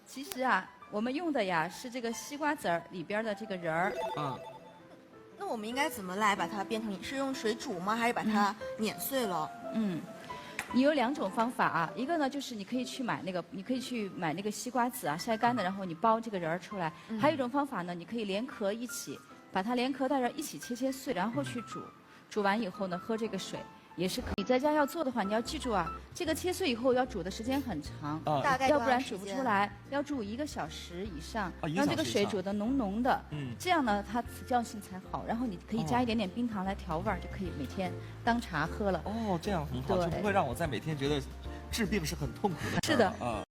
其实啊，我们用的呀是这个西瓜籽儿里边的这个仁儿。嗯，那我们应该怎么来把它变成？是用水煮吗？还是把它碾碎了？你有2种方法啊，一个呢就是你可以去买那个西瓜籽啊，晒干的，然后你剥这个仁儿出来。还有一种方法呢，你可以连壳一起，把它连壳带仁一起切碎，然后去煮。煮完以后呢，喝这个水也是可以。你在家要做的话，你要记住啊，这个切碎以后要煮的时间很长，大概要不然煮多长时间不出来，要煮1个小时以上， 1个让这个小时以上水煮的浓浓的，嗯这样呢它磁教性才好。然后你可以加一点点冰糖来调味儿，就可以每天当茶喝了。哦，这样很好，对就不会让我再每天觉得治病是很痛苦的。是的啊。